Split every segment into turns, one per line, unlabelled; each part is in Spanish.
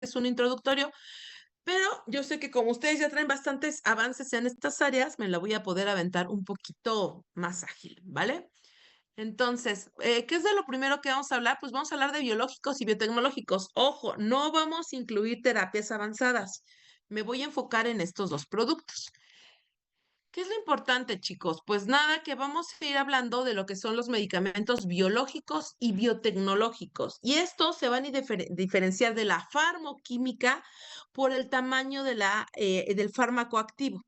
es un introductorio, pero yo sé que como ustedes ya traen bastantes avances en estas áreas, me la voy a poder aventar un poquito más ágil, ¿vale? Entonces, ¿qué es de lo primero que vamos a hablar? Pues vamos a hablar de biológicos y biotecnológicos. Ojo, no vamos a incluir terapias avanzadas. Me voy a enfocar en estos dos productos. ¿Qué es lo importante, chicos? Pues nada, que vamos a ir hablando de lo que son los medicamentos biológicos y biotecnológicos. Y estos se van a diferenciar de la farmoquímica por el tamaño del fármaco activo,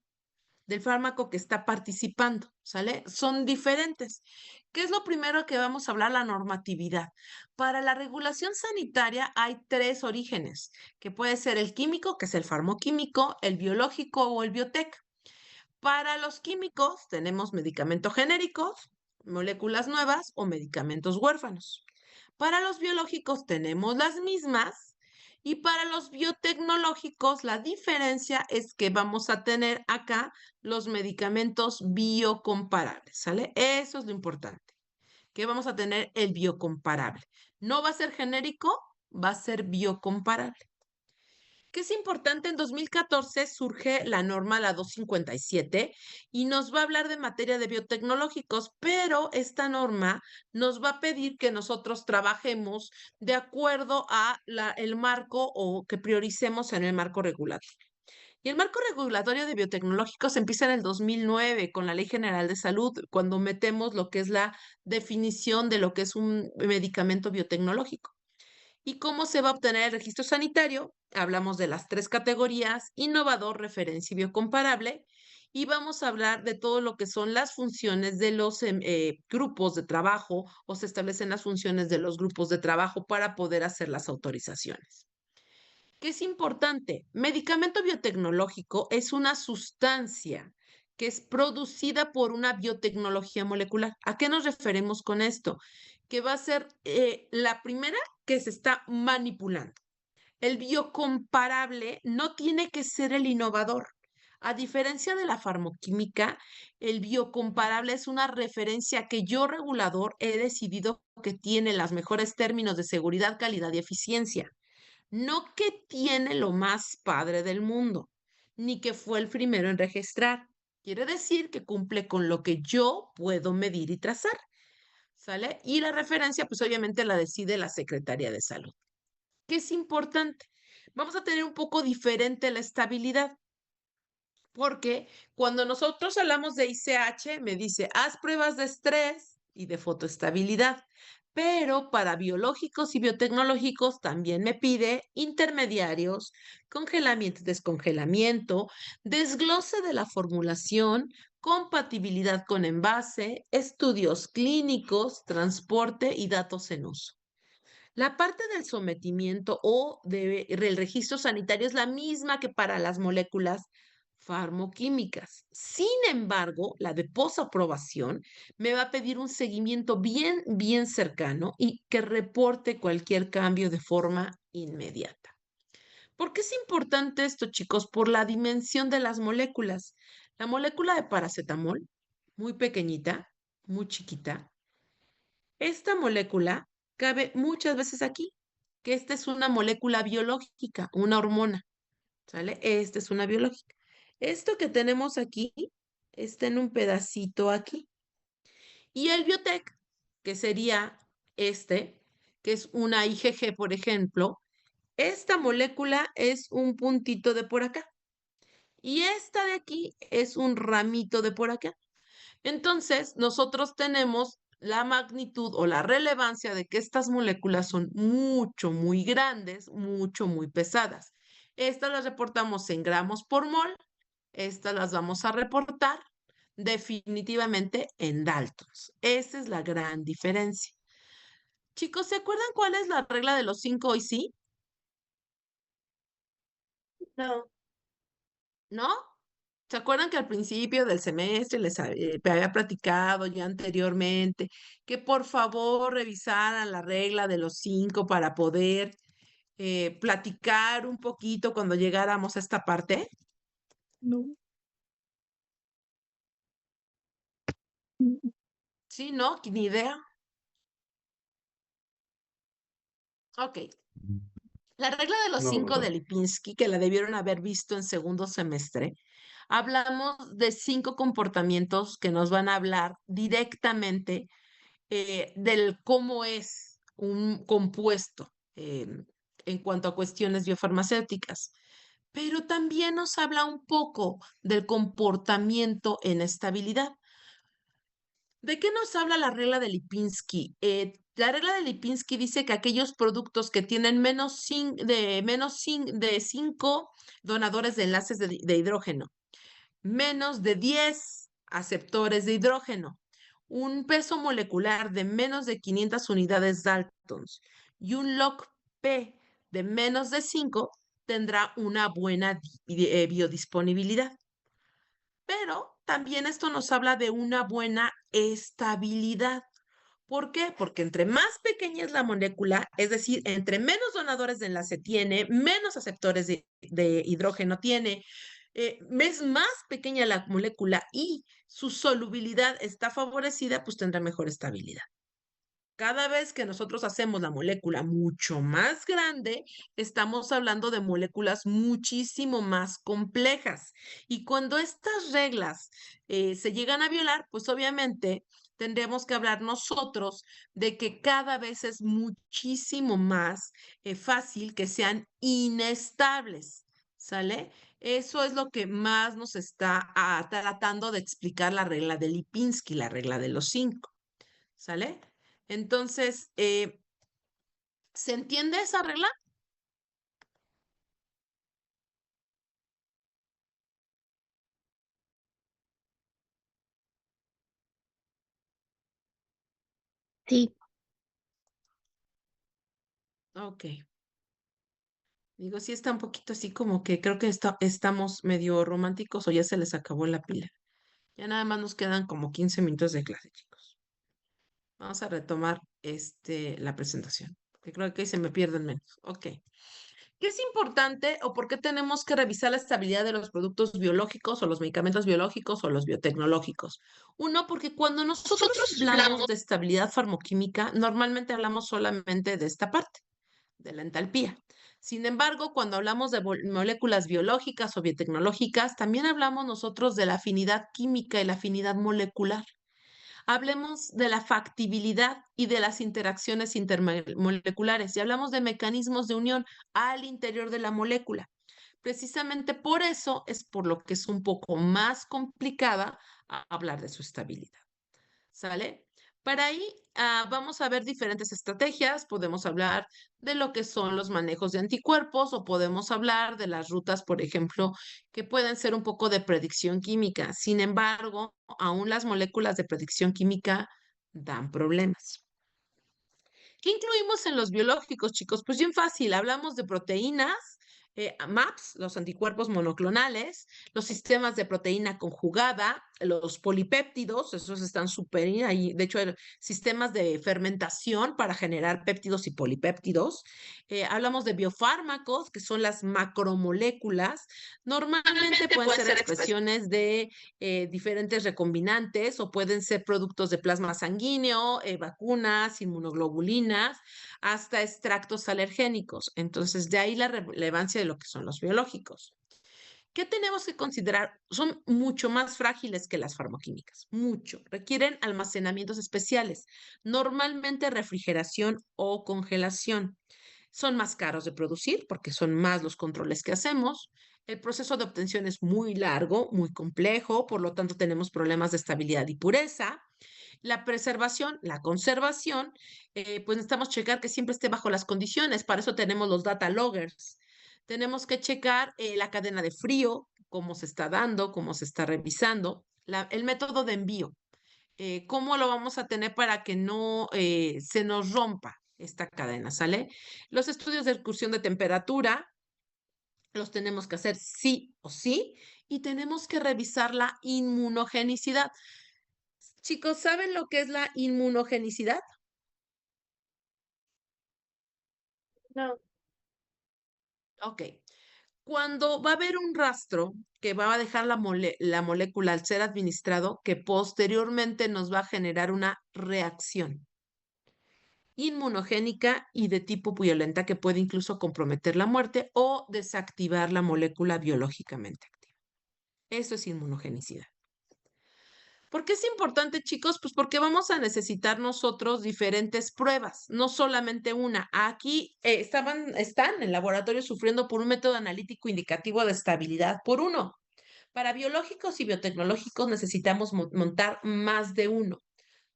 del fármaco que está participando, ¿sale? Son diferentes. ¿Qué es lo primero que vamos a hablar? La normatividad. Para la regulación sanitaria hay tres orígenes, que puede ser el químico, que es el farmoquímico, el biológico o el biotec. Para los químicos tenemos medicamentos genéricos, moléculas nuevas o medicamentos huérfanos. Para los biológicos tenemos las mismas y para los biotecnológicos la diferencia es que vamos a tener acá los medicamentos biocomparables, ¿sale? Eso es lo importante, que vamos a tener el biocomparable. No va a ser genérico, va a ser biocomparable. ¿Qué es importante? En 2014 surge la norma, la 257, y nos va a hablar de materia de biotecnológicos, pero esta norma nos va a pedir que nosotros trabajemos de acuerdo a el marco o que prioricemos en el marco regulatorio. Y el marco regulatorio de biotecnológicos empieza en el 2009 con la Ley General de Salud, cuando metemos lo que es la definición de lo que es un medicamento biotecnológico. ¿Y cómo se va a obtener el registro sanitario? Hablamos de las tres categorías: innovador, referencia y biocomparable. Y vamos a hablar de todo lo que son las funciones de los grupos de trabajo, o se establecen las funciones de los grupos de trabajo para poder hacer las autorizaciones. ¿Qué es importante? Medicamento biotecnológico es una sustancia que es producida por una biotecnología molecular. ¿A qué nos referimos con esto? Que va a ser la primera que se está manipulando. El biocomparable no tiene que ser el innovador. A diferencia de la farmoquímica, el biocomparable es una referencia que yo, regulador, he decidido que tiene los mejores términos de seguridad, calidad y eficiencia. No que tiene lo más padre del mundo, ni que fue el primero en registrar. Quiere decir que cumple con lo que yo puedo medir y trazar, ¿sale? Y la referencia, pues obviamente la decide la Secretaría de Salud. ¿Qué es importante? Vamos a tener un poco diferente la estabilidad, porque cuando nosotros hablamos de ICH, me dice, haz pruebas de estrés y de fotoestabilidad, pero para biológicos y biotecnológicos también me pide intermediarios, congelamiento, descongelamiento, desglose de la formulación, compatibilidad con envase, estudios clínicos, transporte y datos en uso. La parte del sometimiento o del registro sanitario es la misma que para las moléculas farmoquímicas. Sin embargo, la de posaprobación me va a pedir un seguimiento bien cercano y que reporte cualquier cambio de forma inmediata. ¿Por qué es importante esto, chicos? Por la dimensión de las moléculas. La molécula de paracetamol, muy pequeñita, muy chiquita, esta molécula cabe muchas veces aquí, que esta es una molécula biológica, una hormona, ¿sale? Esta es una biológica. Esto que tenemos aquí está en un pedacito aquí. Y el biotec, que sería este, que es una IgG, por ejemplo, esta molécula es un puntito de por acá. Y esta de aquí es un ramito de por acá. Entonces, nosotros tenemos la magnitud o la relevancia de que estas moléculas son muy grandes, muy pesadas. Estas las reportamos en gramos por mol, estas las vamos a reportar definitivamente en Daltons. Esa es la gran diferencia. Chicos, ¿se acuerdan cuál es la regla de los 5 y sí?
No,
¿No? ¿Se acuerdan que al principio del semestre había platicado ya anteriormente que por favor revisaran la regla de los 5 para poder platicar un poquito cuando llegáramos a esta parte?
no.
Sí, ¿no? Ni idea. Ok. La regla de los
No,
5 de
no.
Lipinski, que la debieron haber visto en segundo semestre, hablamos de 5 comportamientos que nos van a hablar directamente del cómo es un compuesto en cuanto a cuestiones biofarmacéuticas. Pero también nos habla un poco del comportamiento en estabilidad. ¿De qué nos habla la regla de Lipinski? La regla de Lipinski dice que aquellos productos que tienen de 5 donadores de enlaces de hidrógeno, menos de 10 aceptores de hidrógeno, un peso molecular de menos de 500 unidades Daltons y un log P de menos de 5 tendrá una buena biodisponibilidad. Pero también esto nos habla de una buena estabilidad. ¿Por qué? Porque entre más pequeña es la molécula, es decir, entre menos donadores de enlace tiene, menos aceptores de hidrógeno tiene, es más pequeña la molécula y su solubilidad está favorecida, pues tendrá mejor estabilidad. Cada vez que nosotros hacemos la molécula mucho más grande, estamos hablando de moléculas muchísimo más complejas. Y cuando estas reglas se llegan a violar, pues obviamente tendremos que hablar nosotros de que cada vez es muchísimo más fácil que sean inestables. ¿Sale? Eso es lo que más nos está tratando de explicar la regla de Lipinski, la regla de los 5. ¿Sale? Entonces, ¿se entiende esa regla?
Sí,
Ok. Digo, sí está un poquito así como que creo que estamos medio románticos o ya se les acabó la pila. Ya nada más nos quedan como 15 minutos de clase, chicos. Vamos a retomar la presentación, porque creo que ahí se me pierden menos. Ok. ¿Qué es importante o por qué tenemos que revisar la estabilidad de los productos biológicos o los medicamentos biológicos o los biotecnológicos? Uno, porque cuando nosotros hablamos de estabilidad farmoquímica, normalmente hablamos solamente de esta parte, de la entalpía. Sin embargo, cuando hablamos de moléculas biológicas o biotecnológicas, también hablamos nosotros de la afinidad química y la afinidad molecular. Hablemos de la factibilidad y de las interacciones intermoleculares y hablamos de mecanismos de unión al interior de la molécula. Precisamente por eso es por lo que es un poco más complicada hablar de su estabilidad. ¿Sale? Para ahí vamos a ver diferentes estrategias. Podemos hablar de lo que son los manejos de anticuerpos o podemos hablar de las rutas, por ejemplo, que pueden ser un poco de predicción química. Sin embargo, aún las moléculas de predicción química dan problemas. ¿Qué incluimos en los biológicos, chicos? Pues bien fácil, hablamos de proteínas, MAPS, los anticuerpos monoclonales, los sistemas de proteína conjugada, los polipéptidos, esos están súper ahí. De hecho, hay sistemas de fermentación para generar péptidos y polipéptidos. Hablamos de biofármacos, que son las macromoléculas. Normalmente pueden ser expresiones de diferentes recombinantes o pueden ser productos de plasma sanguíneo, vacunas, inmunoglobulinas, hasta extractos alergénicos. Entonces, de ahí la relevancia de lo que son los biológicos. ¿Qué tenemos que considerar? Son mucho más frágiles que las farmacoquímicas, mucho. Requieren almacenamientos especiales, normalmente refrigeración o congelación. Son más caros de producir porque son más los controles que hacemos. El proceso de obtención es muy largo, muy complejo, por lo tanto tenemos problemas de estabilidad y pureza. La preservación, la conservación, pues necesitamos checar que siempre esté bajo las condiciones. Para eso tenemos los data loggers. Tenemos que checar la cadena de frío, cómo se está dando, cómo se está revisando, el método de envío, cómo lo vamos a tener para que no se nos rompa esta cadena, ¿sale? Los estudios de excursión de temperatura los tenemos que hacer sí o sí y tenemos que revisar la inmunogenicidad. Chicos, ¿saben lo que es la inmunogenicidad?
no.
Ok. Cuando va a haber un rastro que va a dejar la molécula al ser administrado, que posteriormente nos va a generar una reacción. inmunogénica y de tipo violenta que puede incluso comprometer la muerte o desactivar la molécula biológicamente activa. Eso es inmunogenicidad. ¿Por qué es importante, chicos? Pues porque vamos a necesitar nosotros diferentes pruebas, no solamente una. Aquí están en laboratorio sufriendo por un método analítico indicativo de estabilidad por uno. Para biológicos y biotecnológicos necesitamos montar más de uno.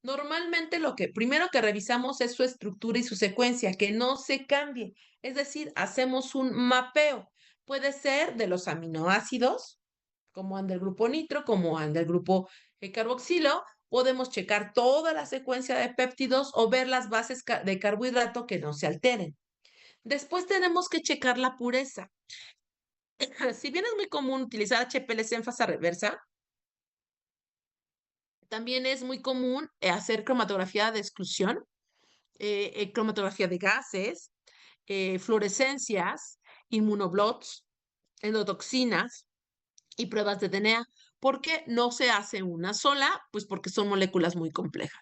Normalmente lo que primero que revisamos es su estructura y su secuencia, que no se cambie. Es decir, hacemos un mapeo. Puede ser de los aminoácidos, como anda el grupo nitro, como anda el grupo carboxilo. Podemos checar toda la secuencia de péptidos o ver las bases de carbohidrato que no se alteren. Después tenemos que checar la pureza. Si bien es muy común utilizar HPLC en fase reversa, también es muy común hacer cromatografía de exclusión, cromatografía de gases, fluorescencias, inmunoblots, endotoxinas y pruebas de DNA. ¿Por qué no se hace una sola? Pues porque son moléculas muy complejas.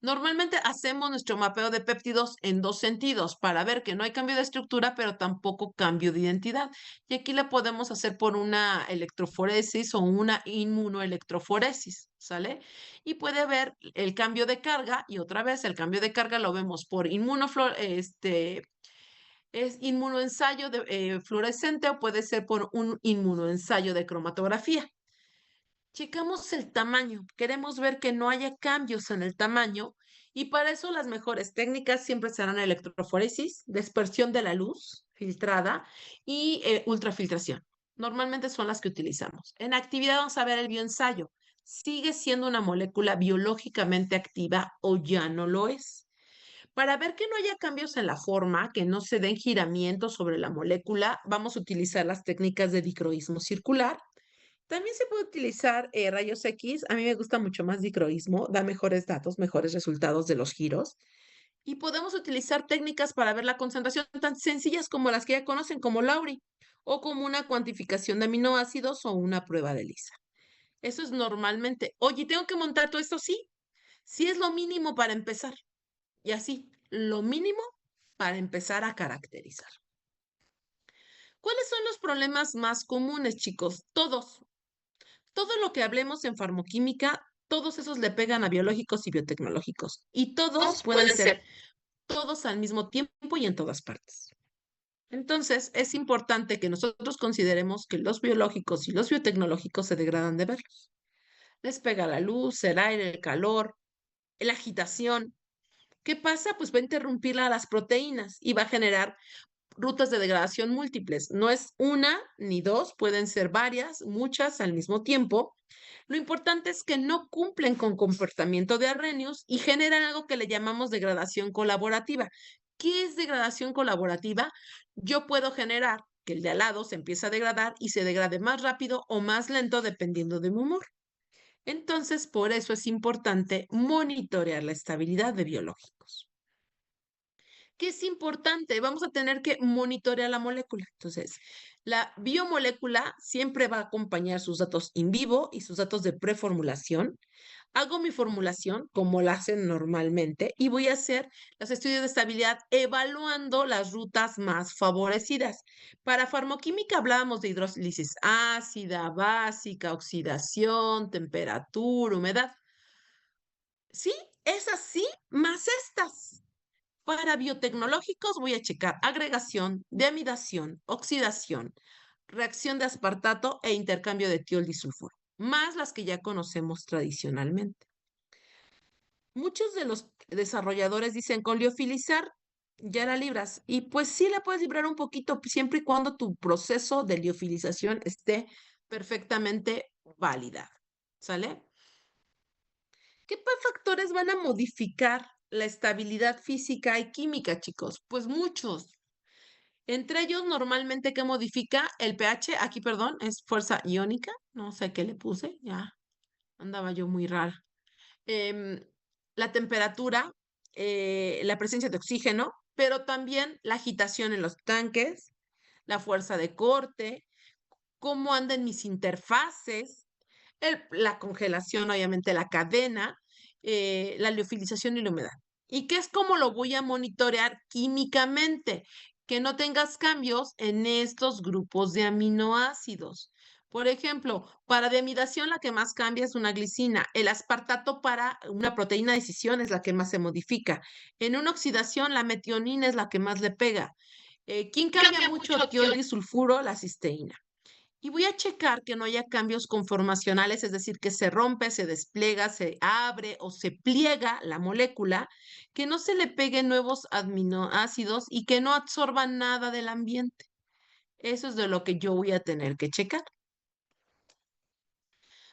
Normalmente hacemos nuestro mapeo de péptidos en dos sentidos, para ver que no hay cambio de estructura, pero tampoco cambio de identidad. Y aquí la podemos hacer por una electroforesis o una inmunoelectroforesis, ¿sale? Y puede haber el cambio de carga, y otra vez el cambio de carga lo vemos por es inmunoensayo fluorescente o puede ser por un inmunoensayo de cromatografía. Checamos el tamaño, queremos ver que no haya cambios en el tamaño y para eso las mejores técnicas siempre serán electroforesis, dispersión de la luz filtrada y ultrafiltración. Normalmente son las que utilizamos. En actividad vamos a ver el bioensayo. ¿Sigue siendo una molécula biológicamente activa o ya no lo es? Para ver que no haya cambios en la forma, que no se den giramientos sobre la molécula, vamos a utilizar las técnicas de dicroísmo circular. También se puede utilizar rayos X. A mí me gusta mucho más dicroísmo, da mejores datos, mejores resultados de los giros. Y podemos utilizar técnicas para ver la concentración tan sencillas como las que ya conocen, como Lauri, o como una cuantificación de aminoácidos o una prueba de lisa. Eso es normalmente. Oye, ¿tengo que montar todo esto? Sí, sí es lo mínimo para empezar. Y así, lo mínimo para empezar a caracterizar. ¿Cuáles son los problemas más comunes, chicos? Todos. Todo lo que hablemos en farmoquímica, todos esos le pegan a biológicos y biotecnológicos. Y todos
Todos
pueden
pueden
ser
ser.
todos al mismo tiempo y en todas partes. Entonces, es importante que nosotros consideremos que los biológicos y los biotecnológicos se degradan de verlos. Les pega la luz, el aire, el calor, la agitación. ¿Qué pasa? Pues va a interrumpir a las proteínas y va a generar rutas de degradación múltiples. No es una ni dos, pueden ser varias, muchas al mismo tiempo. Lo importante es que no cumplen con comportamiento de Arrhenius y generan algo que le llamamos degradación colaborativa. ¿Qué es degradación colaborativa? Yo puedo generar que el de al lado se empiece a degradar y se degrade más rápido o más lento dependiendo de mi humor. Entonces, por eso es importante monitorear la estabilidad de biológicos. ¿Qué es importante? Vamos a tener que monitorear la molécula. Entonces, la biomolécula siempre va a acompañar sus datos in vivo y sus datos de preformulación. Hago mi formulación como la hacen normalmente y voy a hacer los estudios de estabilidad evaluando las rutas más favorecidas. Para farmoquímica hablábamos de hidrólisis ácida, básica, oxidación, temperatura, humedad. Sí, es así, más estas. Para biotecnológicos voy a checar agregación, deamidación, oxidación, reacción de aspartato e intercambio de tiol disulfuro, más las que ya conocemos tradicionalmente. Muchos de los desarrolladores dicen con liofilizar ya la libras y pues sí la puedes librar un poquito siempre y cuando tu proceso de liofilización esté perfectamente válida. ¿Sale? ¿Qué factores van a modificar la estabilidad física y química, chicos? Pues muchos. Entre ellos, normalmente, ¿qué modifica el pH? Aquí, perdón, es fuerza iónica. No sé qué le puse, ya andaba yo muy rara. Em, la temperatura, la presencia de oxígeno, pero también la agitación en los tanques, la fuerza de corte, cómo andan mis interfaces, la congelación, obviamente, la cadena, la liofilización y la humedad. ¿Y qué es como lo voy a monitorear químicamente? Que no tengas cambios en estos grupos de aminoácidos. Por ejemplo, para deamidación la que más cambia es una glicina. El aspartato para una proteína de escisión es la que más se modifica. En una oxidación la metionina es la que más le pega. ¿Quién cambia
Cambia
mucho?
mucho, tío.
Tiol-disulfuro, la cisteína. Y voy a checar que no haya cambios conformacionales, es decir, que se rompe, se despliega, se abre o se pliega la molécula, que no se le peguen nuevos aminoácidos y que no absorban nada del ambiente. Eso es de lo que yo voy a tener que checar.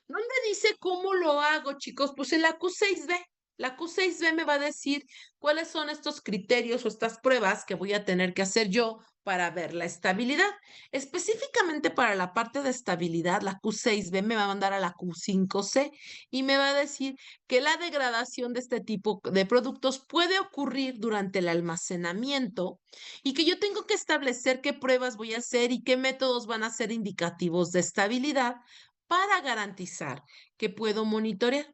¿Dónde dice cómo lo hago, chicos? Pues en la Q6B. La Q6B me va a decir cuáles son estos criterios o estas pruebas que voy a tener que hacer yo para ver la estabilidad. Específicamente para la parte de estabilidad, la Q6B me va a mandar a la Q5C y me va a decir que la degradación de este tipo de productos puede ocurrir durante el almacenamiento y que yo tengo que establecer qué pruebas voy a hacer y qué métodos van a ser indicativos de estabilidad para garantizar que puedo monitorear.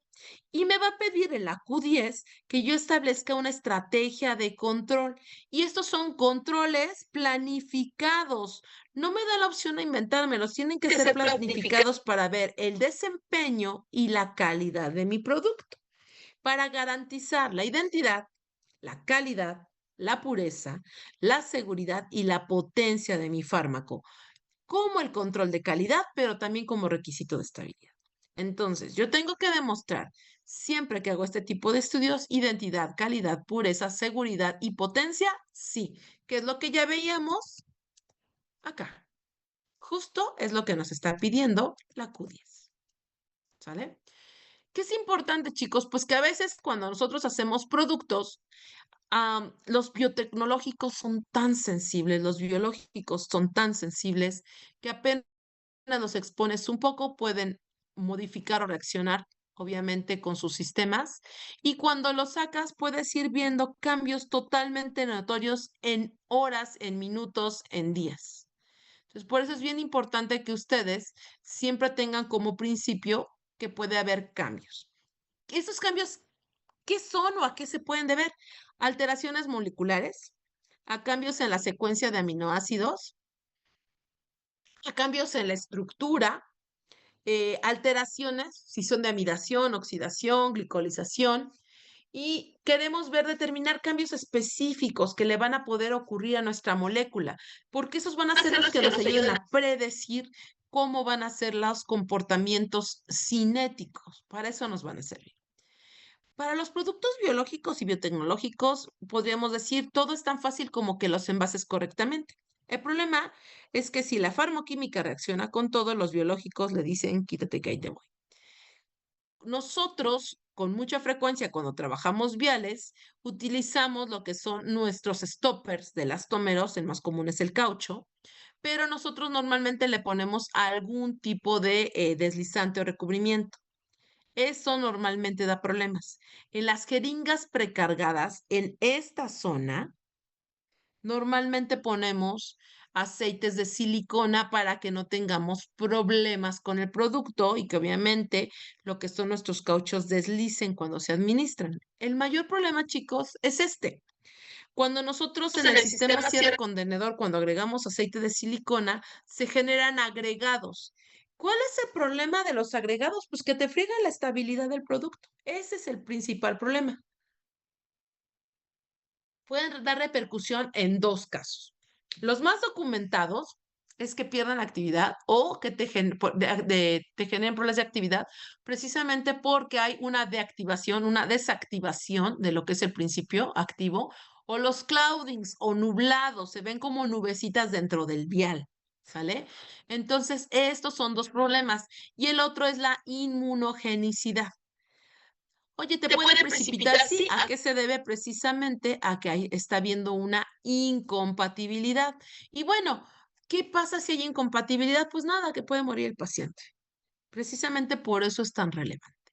Y me va a pedir en la Q10 que yo establezca una estrategia de control. Y estos son controles planificados. No me da la opción de inventármelos, tienen que
Que
ser
se planifica.
planificados para ver el desempeño y la calidad de mi producto, para garantizar la identidad, la calidad, la pureza, la seguridad y la potencia de mi fármaco como el control de calidad, pero también como requisito de estabilidad. Entonces, yo tengo que demostrar siempre que hago este tipo de estudios, identidad, calidad, pureza, seguridad y potencia, sí, que es lo que ya veíamos acá. Justo es lo que nos está pidiendo la Q10. ¿Sale? ¿Qué es importante, chicos? Pues que a veces cuando nosotros hacemos productos, los biotecnológicos son tan sensibles, los biológicos son tan sensibles que apenas los expones un poco, pueden modificar o reaccionar, obviamente, con sus sistemas. Y cuando los sacas, puedes ir viendo cambios totalmente notorios en horas, en minutos, en días. Entonces, por eso es bien importante que ustedes siempre tengan como principio que puede haber cambios. ¿Estos cambios qué son o a qué se pueden deber? Alteraciones moleculares, a cambios en la secuencia de aminoácidos, a cambios en la estructura, alteraciones, si son de amidación, oxidación, glicolización, y queremos ver determinar cambios específicos que le van a poder ocurrir a nuestra molécula, porque esos van a ser
Hacer
los
los
que
que
nos
nos
ayuden
ayuden a...
a predecir cómo van a ser los comportamientos cinéticos. Para eso nos van a servir. Para los productos biológicos y biotecnológicos, podríamos decir, todo es tan fácil como que los envases correctamente. El problema es que si la farmoquímica reacciona con todos los biológicos le dicen, quítate que ahí te voy. Nosotros, con mucha frecuencia, cuando trabajamos viales, utilizamos lo que son nuestros stoppers de elastómeros, el más común es el caucho, pero nosotros normalmente le ponemos algún tipo de deslizante o recubrimiento. Eso normalmente da problemas. En las jeringas precargadas, en esta zona, normalmente ponemos aceites de silicona para que no tengamos problemas con el producto y que obviamente lo que son nuestros cauchos deslicen cuando se administran. El mayor problema, chicos, es este. Cuando nosotros en
En
el
el
sistema
sistema cierra.
cierre contenedor, cuando agregamos aceite de silicona, se generan agregados. ¿Cuál es el problema de los agregados? Pues que te friegan la estabilidad del producto. Ese es el principal problema. Pueden dar repercusión en dos casos. Los más documentados es que pierdan actividad o que te generen problemas de actividad precisamente porque hay una deactivación, una desactivación de lo que es el principio activo o los cloudings o nublados, se ven como nubecitas dentro del vial, ¿sale? Entonces, estos son dos problemas y el otro es la inmunogenicidad. Oye, ¿te
Te
puede
puede
precipitar?
precipitar,
Sí.
sí.
¿A qué se debe? Precisamente a que ahí está habiendo una incompatibilidad. Y bueno, ¿qué pasa si hay incompatibilidad? Pues nada, que puede morir el paciente. Precisamente por eso es tan relevante.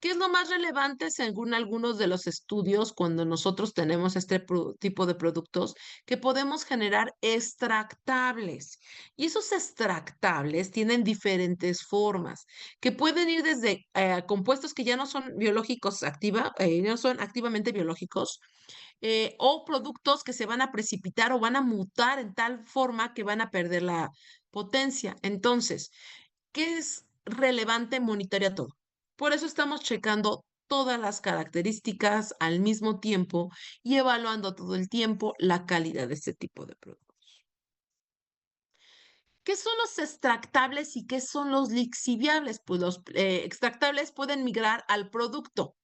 ¿Qué es lo más relevante según algunos de los estudios cuando nosotros tenemos este tipo de productos? Que podemos generar extractables. Y esos extractables tienen diferentes formas, que pueden ir desde compuestos que ya no son biológicos no son activamente biológicos, o productos que se van a precipitar o van a mutar en tal forma que van a perder la potencia. Entonces, ¿qué es relevante? Monitorea todo. Por eso estamos checando todas las características al mismo tiempo y evaluando todo el tiempo la calidad de este tipo de productos. ¿Qué son los extractables y qué son los lixiviables? Pues los extractables pueden migrar al producto.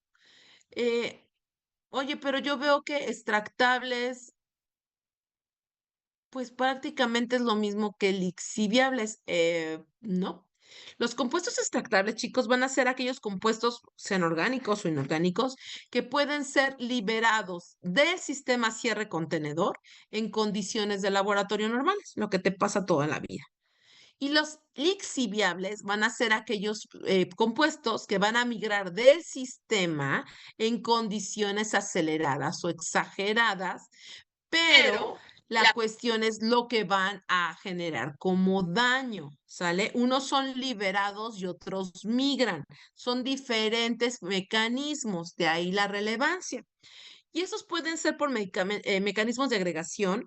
Eh, Oye, pero yo veo que extractables, pues prácticamente es lo mismo que lixiviables. No. Los compuestos extractables, chicos, van a ser aquellos compuestos, sean orgánicos o inorgánicos, que pueden ser liberados del sistema cierre contenedor en condiciones de laboratorio normales, lo que te pasa toda la vida. Y los lixiviables van a ser aquellos compuestos que van a migrar del sistema en condiciones aceleradas o exageradas, pero
Pero
la cuestión es lo que van a generar como daño, ¿sale? Unos son liberados y otros migran. Son diferentes mecanismos, de ahí la relevancia. Y esos pueden ser por mecanismos de agregación,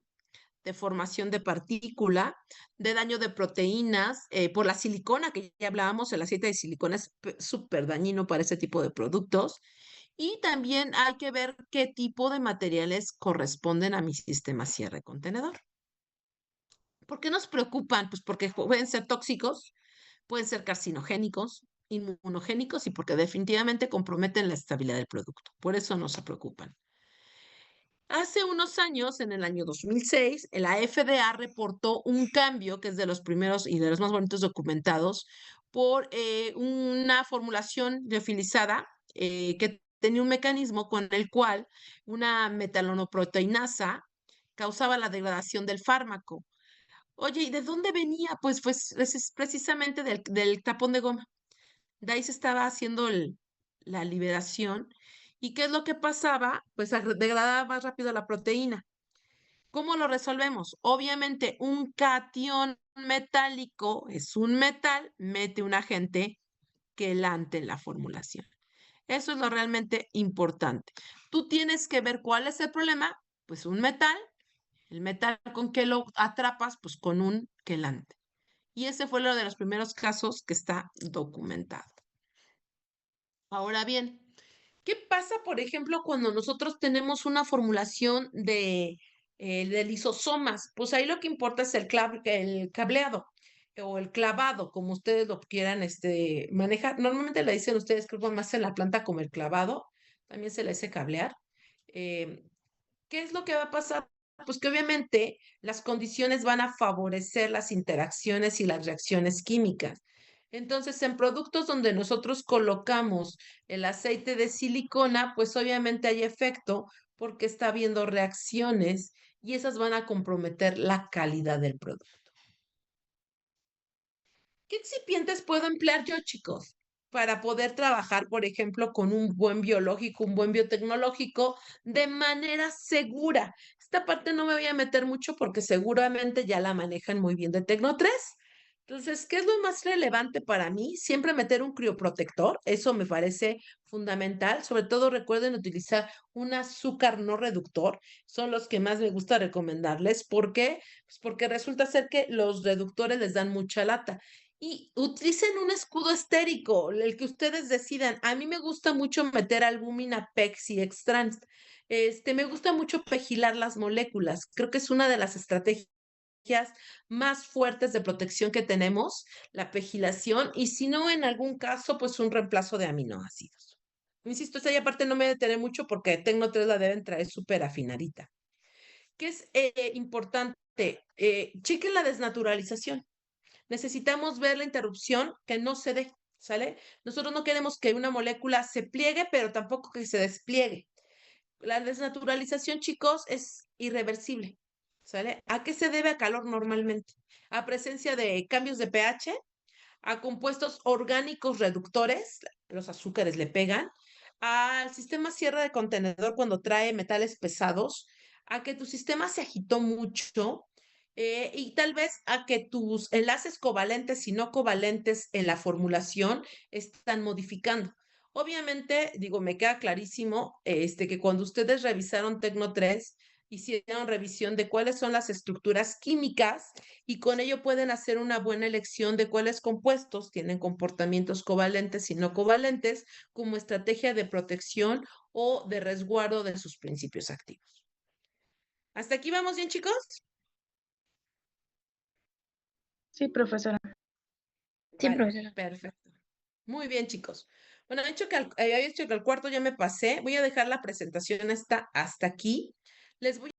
de formación de partícula, de daño de proteínas, por la silicona que ya hablábamos, el aceite de silicona es súper dañino para ese tipo de productos. Y también hay que ver qué tipo de materiales corresponden a mi sistema cierre contenedor. ¿Por qué nos preocupan? Pues porque pueden ser tóxicos, pueden ser carcinogénicos, inmunogénicos y porque definitivamente comprometen la estabilidad del producto. Por eso nos preocupan. Hace unos años, en el año 2006, la FDA reportó un cambio que es de los primeros y de los más bonitos documentados por una formulación liofilizada que tenía un mecanismo con el cual una metalonoproteinasa causaba la degradación del fármaco. Oye, ¿y de dónde venía? Pues es precisamente del tapón de goma. De ahí se estaba haciendo la liberación. ¿Y qué es lo que pasaba? Pues degradaba más rápido la proteína. ¿Cómo lo resolvemos? Obviamente, un catión metálico es un metal, mete un agente quelante en la formulación. Eso es lo realmente importante. Tú tienes que ver cuál es el problema, pues un metal, el metal con que lo atrapas, pues con un quelante. Y ese fue uno de los primeros casos que está documentado. Ahora bien, ¿qué pasa, por ejemplo, cuando nosotros tenemos una formulación de lisosomas? Pues ahí lo que importa es el cableado o el clavado, como ustedes lo quieran manejar. Normalmente le dicen ustedes, creo que más en la planta como el clavado, también se le dice cablear. Eh, ¿Qué es lo que va a pasar? Pues que obviamente las condiciones van a favorecer las interacciones y las reacciones químicas. Entonces, en productos donde nosotros colocamos el aceite de silicona, pues obviamente hay efecto porque está habiendo reacciones y esas van a comprometer la calidad del producto. ¿Qué excipientes puedo emplear yo, chicos? Para poder trabajar, por ejemplo, con un buen biológico, un buen biotecnológico, de manera segura. Esta parte no me voy a meter mucho porque seguramente ya la manejan muy bien de Tecno 3. Entonces, ¿qué es lo más relevante para mí? Siempre meter un crioprotector, eso me parece fundamental. Sobre todo recuerden utilizar un azúcar no reductor, son los que más me gusta recomendarles. ¿Por qué? Pues porque resulta ser que los reductores les dan mucha lata y utilicen un escudo estérico, el que ustedes decidan. A mí me gusta mucho meter albúmina, PEX y Extrans. Me gusta mucho pegilar las moléculas. Creo que es una de las estrategias más fuertes de protección que tenemos, la pegilación, y si no, en algún caso, pues un reemplazo de aminoácidos. Insisto, esa ya parte no me detener mucho porque Tecno 3 la deben traer súper afinadita. ¿Qué es importante? Chequen la desnaturalización. Necesitamos ver la interrupción que no se dé, ¿sale? Nosotros no queremos que una molécula se pliegue, pero tampoco que se despliegue. La desnaturalización, chicos, es irreversible, ¿sale? ¿A qué se debe a calor normalmente? A presencia de cambios de pH, a compuestos orgánicos reductores. los azúcares le pegan, al sistema cierre de contenedor cuando trae metales pesados, a que tu sistema se agitó mucho y tal vez a que tus enlaces covalentes y no covalentes en la formulación están modificando. Obviamente, digo, me queda clarísimo que cuando ustedes revisaron Tecno 3, hicieron revisión de cuáles son las estructuras químicas y con ello pueden hacer una buena elección de cuáles compuestos tienen comportamientos covalentes y no covalentes como estrategia de protección o de resguardo de sus principios activos. ¿Hasta aquí vamos bien, chicos?
Sí, profesora. Sí,
Vale,
profesora.
perfecto. Muy bien, chicos. Bueno, había dicho que al cuarto ya me pasé. Voy a dejar la presentación hasta aquí. Les voy